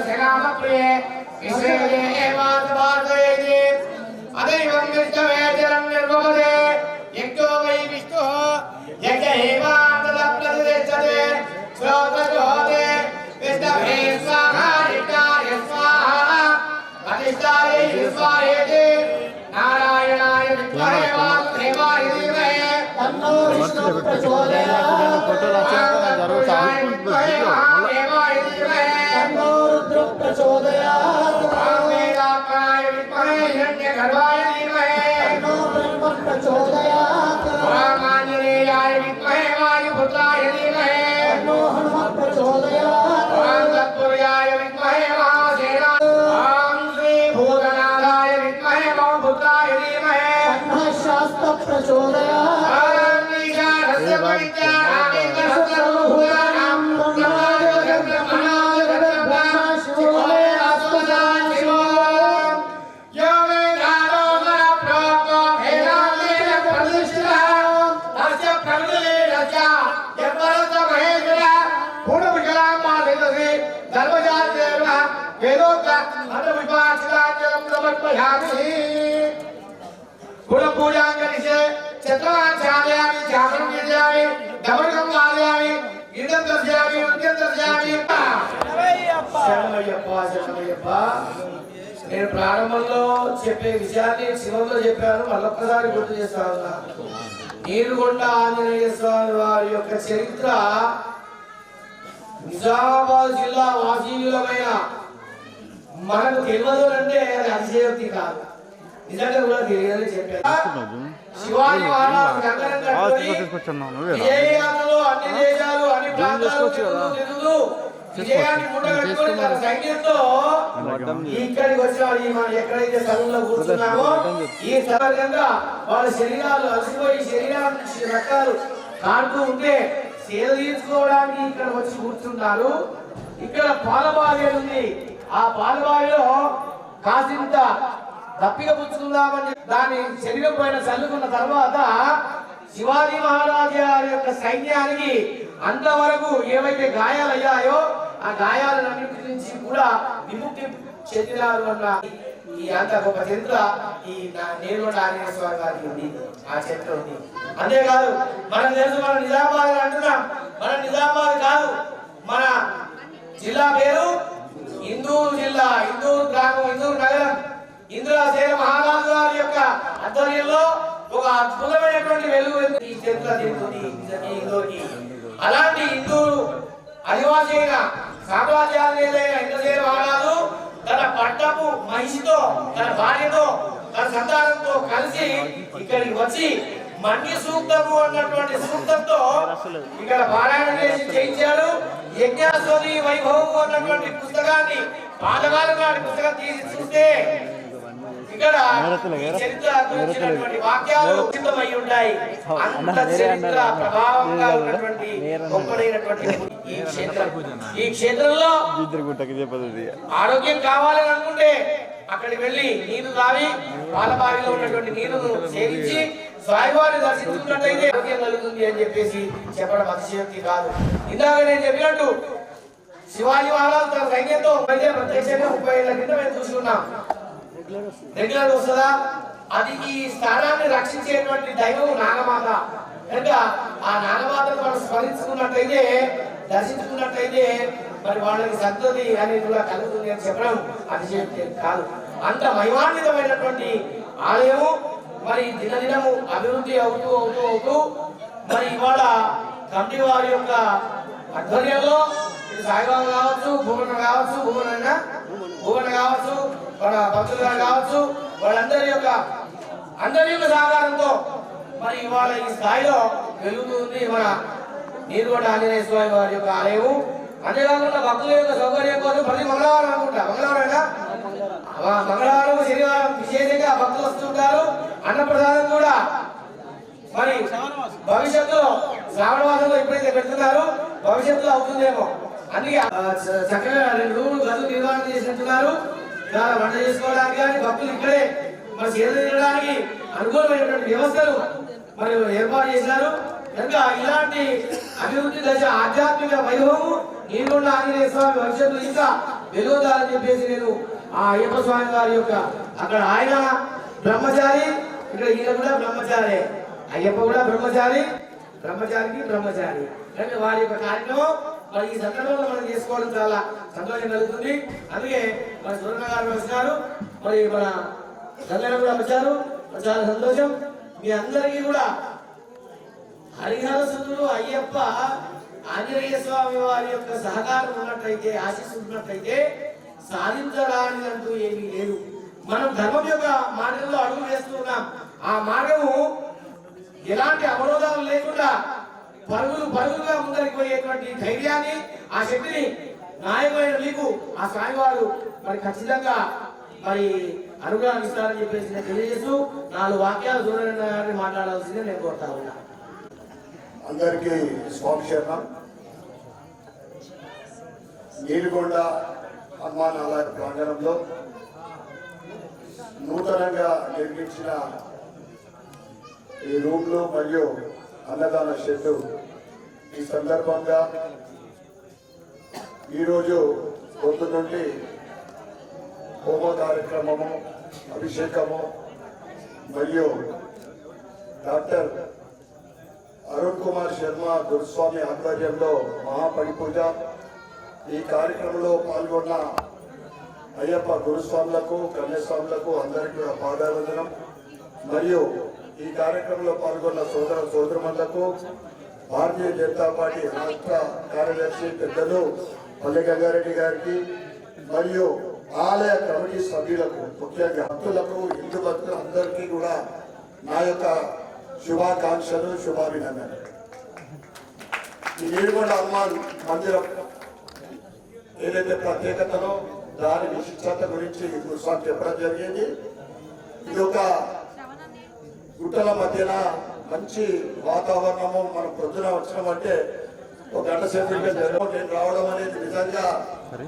सेनामप्रिये विश्वेदे एवासवासयेति अदैवं विष्णुवेदिरं निर्वपदे यज्ञो वै विष्णुः यज्ञ एवान्तदप्रतिष्ठते श्रोत्रजोते विष्णवे स्वाहा इष्टाय स्वाहा अधिष्ठायै स्वाहेति नारायणाय विद्महे वासुदेवाय धीमहि तन्नो विष्णुः प्रचोदयात् महादेवाय धीमहि तन्नो रुद्रः प्रचोदयात् वेदात्मनाय विद्महे हिरण्यगर्भाय धीमहि तन्नो ब्रह्मः प्रचोदयात् आञ्जनेयाय विद्महे वायुपुत्राय धीमहि तन्नो हनुमः प्रचोदयात् तत्पुरुषाय विद्महे महासेनाय श्री भूतनाथाय विद्महे ममपुत्राय धीमहि तन्नः शास्त्रः प्रचोदयात् నేను ప్రారంభంలో చెప్పే విషయాన్ని శివంలో చెప్పాను, మళ్ళొక్కసారి గుర్తు చేస్తా ఉన్నా. నీరుగొండ ఆంజనేయ స్వామి వారి యొక్క చరిత్ర నిజామాబాద్ జిల్లా వాసీయులమైన మనకు తెలియదు అంటే అది అతిశయోక్తి కాదు, నిజంగా కూడా తెలియదని చెప్పారు. శివాజీ మహారాజు అన్ని దేశాలు అన్ని ప్రాంతాలు తిరుగుతూ విజయాన్ని మూటగట్టుకొని తన సైన్యంతో ఇక్కడికి వచ్చాడు. మనం ఎక్కడైతే స్థలంలో కూర్చున్నామో ఈ స్థలంగా వాళ్ళ శరీరాలు అలసిపోయి శరీరాల నుంచి రక్తాలు కాడుతూ ఉంటే సేద తీర్చుకోవడానికి ఇక్కడ వచ్చి కూర్చున్నారు. ఇక్కడ పాలబావి ఉంది, ఆ పాలబావిలో కాసింత దప్పిక పుచ్చుకుందామని దాని శరీరం పైన చల్లుకున్న తర్వాత శివాజీ మహారాజు గారి యొక్క సైన్యానికి అంతవరకు ఏవైతే గాయాలయ్యాయో ఆ గాయాలన్నింటి నుంచి కూడా విముక్తి చెందినారు అన్న ఈ అంత గొప్ప చరిత్ర ఈ నేరుగొండ ఆంజనేయ స్వామి గారికి ఉంది, ఆ చరిత్ర ఉంది. అంతేకాదు మనకు తెలుసు, మన నిజామాబాద్ అంటున్నాం, మన నిజామాబాద్ కాదు, మన జిల్లా పేరు ఇందూరు జిల్లా, ఇందూరు గ్రామం, ఇందూరు నగరం. ఇంద్రసేన మహారాజు గారి యొక్క ఆధ్వర్యంలో ఒక అద్భుతమైనటువంటి వెలుగు ఈ చరిత్ర తిరుగుతుంది. అలాంటి ఇందూరు ఆదివాసీ అయిన సామ్రాజ్యాలైన ఇంద్రసేన మహారాజు తన పట్టపు మహిషితో, తన భార్యతో, తన సంతానంతో కలిసి ఇక్కడికి వచ్చి మన్య సూక్తము అన్నటువంటి సూక్తంతో ఇక్కడ పారాయణ చేసి చేయించాడు. యజ్ఞాశ్వరి వైభవము అన్నటువంటి పుస్తకాన్ని పాదకాల నాటి పుస్తకం తీసి చూస్తే ఇక్కడ చరిత్ర గురించినటువంటి వాక్యాలు సిద్ధమై ఉంటాయి. అంత చరిత్ర ప్రభావంగా ఉన్నటువంటి గొప్పదైనటువంటి ఈ క్షేత్రంలో ఆరోగ్యం కావాలని అనుకుంటే అక్కడికి వెళ్ళి నీరు తావి పాలబావిలో ఉన్నటువంటి నీరును సేవించి స్వామివారిని దర్శించుకున్నట్లయితే ఆరోగ్యం కలుగుతుంది అని చెప్పేసి చెప్పడం అతిశయోక్తి కాదు. ఇందాక నేను చెప్పినట్టు శివాజీ మహారాజు తన సైన్యంతో ప్రత్యక్షంగా 30 ఏళ్ల కింద మేము చూసుకున్నాం. రెగ్యులర్ వస్తుందా? అది ఈ స్థానాన్ని రక్షించేటువంటి దైవం నాగమాత కనుక ఆ నాగమాతను మనం స్మరించుకున్నట్లయితే, దర్శించుకున్నట్లయితే మరి వాళ్ళకి సంతతి అనేది కూడా కలుగుతుంది అని చెప్పడం అతిశయోక్తి కాదు. అంత మహిమాన్వితమైనటువంటి ఆలయము మరి దినదినము అభివృద్ధి అవుతూ అవుతూ అవుతూ మరి ఇవాళ కమిటీ వారి యొక్క ఆధ్వర్యంలో సాయిబాబా కావచ్చు, భూమన కావచ్చు, భూమన కావచ్చు, మన భక్తులు కావచ్చు, వాళ్ళందరి యొక్క సహకారంతో మరి ఇవాళ ఈ స్థాయిలో వెలుగుతుంది మన నీరుగొండ ఆంజనేయ స్వామి వారి యొక్క ఆలయము. అంతేకాకుండా భక్తుల యొక్క సౌకర్యం కోసం ప్రతి మంగళవారం అనుకుంటా, మంగళవారం శనివారం విశేషంగా భక్తులు వస్తుంటారు. అన్నప్రసాదం కూడా మరి భవిష్యత్తులో శ్రావణ మాసంలో ఎప్పుడైతే పెడుతున్నారు భవిష్యత్తులో అవుతుందేమో. అందుకే చక్కగా 2 రూములు గదులు నిర్మాణం చేసినట్టున్నారు. వంట చేసుకోవడానికి కానీ భక్తులు ఇక్కడే మరి సేద తీరడానికి అనుకూలమైనటువంటి వ్యవస్థలు మరి ఏర్పాటు చేశారు. కనుక ఇలాంటి అభివృద్ధి దశ ఆధ్యాత్మిక వైభవము నీరుగొండ ఆంజనేయ స్వామి భవిష్యత్తు ఇంకా వెలుగుదారని చెప్పేసి నేను ఆ అయ్యప్ప స్వామి వారి యొక్క అక్కడ ఆయన బ్రహ్మచారి, ఇక్కడ ఈయన కూడా బ్రహ్మచారి, అయ్యప్ప కూడా బ్రహ్మచారి, బ్రహ్మచారికి బ్రహ్మచారి. కానీ వారి యొక్క కార్యక్రమం మరి ఈ సందర్భంలో మనం చేసుకోవడం చాలా సంతోషం కలుగుతుంది. అందుకే మన సురన్న గారు వచ్చినారు, మరి మన గంగన్న కూడా వచ్చారు, చాలా సంతోషం. మీ అందరికీ కూడా హరిహర సుందరుడు అయ్యప్ప ఆంజనేయ స్వామి వారి యొక్క సహకారం ఉన్నట్లయితే, ఆశీస్సు ఉన్నట్లయితే సాధించడానికి అంటూ ఏమీ లేదు. మనం ధర్మం యొక్క మార్గంలో అడుగు వేస్తున్నాం. ఆ మార్గము ఎలాంటి అవరోధాలు లేకుండా పరుగులుగా ముందరికి పోయేటువంటి ధైర్యాన్ని, ఆ శక్తిని నాయకులైన మీకు ఆ స్వామివారు మరి ఖచ్చితంగా మరి అనుగ్రహాన్ని ఇస్తారని చెప్పేసి నేను తెలియజేస్తూ 4 వాక్యాలు చూడండి మాట్లాడాల్సిందే నేను కోరుతా ఉన్నా. అందరికీ స్వామి శరణం. నీలుగొండ హనుమాన్ ఆలయ ప్రాంగణంలో నూతనంగా నిర్మించిన ఈ రూమ్లు మరియు అన్నదాన షెడ్డు ఈ సందర్భంగా ఈరోజు పొద్దు నుండి హోమ కార్యక్రమము, అభిషేకము మరియు డాక్టర్ అరుణ్ కుమార్ శర్మ గురుస్వామి ఆధ్వర్యంలో మహాపడి పూజ. ఈ కార్యక్రమంలో పాల్గొన్న అయ్యప్ప గురుస్వాములకు, కన్యాస్వాములకు అందరికీ పాదావందనం. మరియు ఈ కార్యక్రమంలో పాల్గొన్న సోదరులకు భారతీయ జనతా పార్టీ రాష్ట్ర కార్యదర్శి పెద్దలు పల్లె గంగారెడ్డి గారికి మరియు ఆలయ కమిటీ సభ్యులకు, ముఖ్యంగా భక్తులకు, హిందూ భక్తులు అందరికీ కూడా నా యొక్క శుభాకాంక్షలు, శుభాభినందనలు. ఈ నీలుగొండ హనుమాన్ మందిరం ఏదైతే ప్రత్యేకతలో దాని విశిష్టత గురించి గురుస్వామి చెప్పడం జరిగింది. ఇది ఒక గుట్టల మధ్యన మంచి వాతావరణము. మనం పొద్దున వచ్చినామంటే ఒక గంట సేపు నేను రావడం అనేది నిజంగా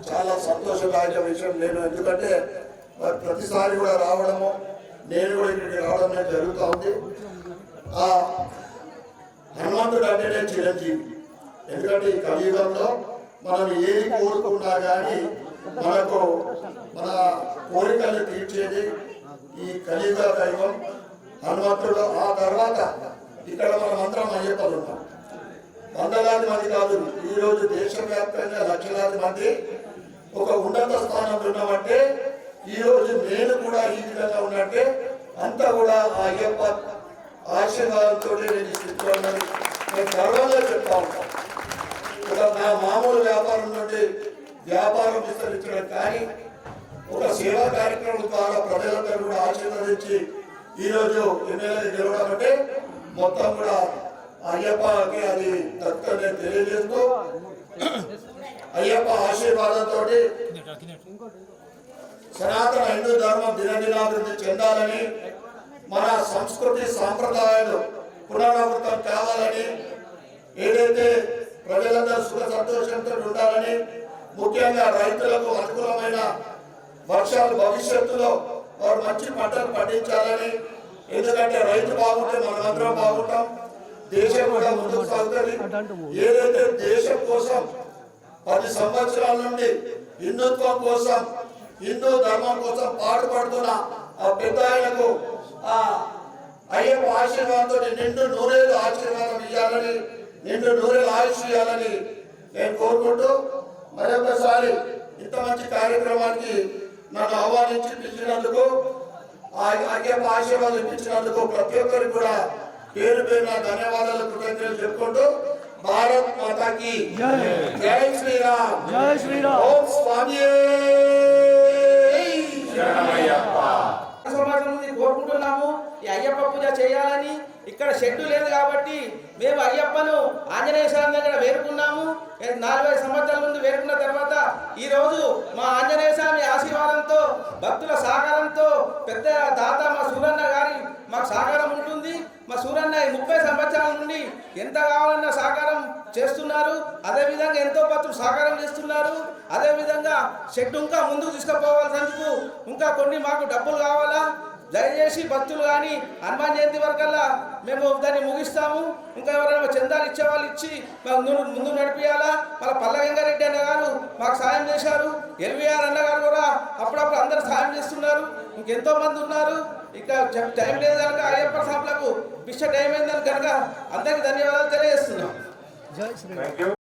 చాలా సంతోషదాయక విషయం. నేను ఎందుకంటే ప్రతిసారి కూడా రావడము, నేను కూడా ఇక్కడికి రావడం అనేది జరుగుతూ ఉంది. ఆ హనుమంతుడు అంటేనే చిరంజీవి. ఎందుకంటే ఈ కలియుగంలో మనం ఏది కోరుకున్నా కానీ మనకు మన కోరికలు తీర్చేది ఈ కలియుగ దైవం హనుమంతుడు. ఆ తర్వాత ఇక్కడ మనం అందరం అయ్యప్పలు ఉన్నాం. వందలాది మంది కాదు, ఈరోజు దేశవ్యాప్తంగా లక్షలాది మంది ఒక ఉన్నత స్థానంలో ఉన్నామంటే, ఈరోజు నేను కూడా ఈ విధంగా ఉన్నట్టే అంతా కూడా ఆ అయ్యప్ప ఆశీర్వాదంతో నేను ఈ స్థితిలో ఉన్నాను. నేను గర్వంగా చెప్తా ఉంటాను. ఒక నా మామూలు వ్యాపారం నుండి వ్యాపారం విస్తరించడం కానీ ఒక సేవా కార్యక్రమం ద్వారా ప్రజలందరూ కూడా ఆశీర్వదించి ఈరోజు ఎమ్మెల్యే గెలవడం అంటే మొత్తం కూడా అయ్యప్పకి అది దక్కుతుందని తెలియజేస్తూ, అయ్యప్ప ఆశీర్వాదంతో సనాతన హిందూ ధర్మం దినదినాభివృద్ధి చెందాలని, మన సంస్కృతి సాంప్రదాయాలు పునరావృతం కావాలని, ఏదైతే ప్రజలందరూ సుఖ సంతోషంతో ఉండాలని, ముఖ్యంగా రైతులకు అనుకూలమైన వర్షాలు భవిష్యత్తులో వారు మంచి పంటలు పండించాలని. ఎందుకంటే రైతు బాగుంటే మనమందరం బాగుంటాం, దేశం కూడా ముందుకు సాగుతుంది. ఏదైతే దేశం కోసం 10 సంవత్సరాల నుండి హిందుత్వం కోసం, హిందూ ధర్మం కోసం పాటుపడుతున్న ఆ పెద్ద ఆయనకు ఆ అయ్యప్ప ఆశీర్వాదంతో నిండు నూరేళ్ళు ఆశీర్వాదం ఇవ్వాలని, నిండు నూరేళ్ళు ఆయుష్ ఇవ్వాలని నేను కోరుకుంటూ, మరొకసారి ఇంత మంచి కార్యక్రమానికి నన్ను ఆహ్వానించి పిలిచినందుకు, అయ్యప్ప ఆశీర్వాదం ఇప్పించినందుకు ప్రతి ఒక్కరికి కూడా పేరు పేరున ధన్యవాదాలు, కృతజ్ఞతలు చెప్పుకుంటూ, భారత్ మాతాకి జై శ్రీరామ్, జై శ్రీరామ్, ఓం స్వామి కోరుకుంటున్నాము. ఈ అయ్యప్ప పూజ చేయాలని ఇక్కడ షెడ్డు లేదు కాబట్టి మేము అయ్యప్పను ఆంజనేయ స్వామి దగ్గర వేరుకున్నాము. 40 సంవత్సరాల ముందు వేరుకున్న తర్వాత ఈ రోజు మా ఆంజనేయ స్వామి ఆశీర్వాదంతో, భక్తుల సహకారంతో, పెద్ద దాత మా సూరన్న గారి మాకు సహకారం ఉంటుంది. మా సూరన్న 30 సంవత్సరాల నుండి ఎంత కావాలన్న సహకారం చేస్తున్నారు. అదేవిధంగా ఎంతో భక్తులు సహకారం చేస్తున్నారు. అదేవిధంగా షెడ్ ఇంకా ముందుకు తీసుకుపోవాల్సినందుకు ఇంకా కొన్ని మాకు డబ్బులు కావాలా, దయచేసి భక్తులు కానీ హనుమాన్ జయంతి వరకల్లా మేము దాన్ని ముగిస్తాము. ఇంకా ఎవరైనా చందాలు ఇచ్చే వాళ్ళు ఇచ్చి మాకు ముందు నడిపియాలా. మన పల్లగంగారెడ్డి అన్న గారు మాకు సాయం చేశారు. ఎల్వీఆర్ అన్న గారు కూడా అప్పుడప్పుడు అందరూ సాయం చేస్తున్నారు. ఇంకెంతో మంది ఉన్నారు. ఇక టైం లేదు కనుక అయ్యప్ప సాంపులకు బిష్ట టైం అయిందని కనుక అందరికీ ధన్యవాదాలు తెలియజేస్తున్నాం. Thank you.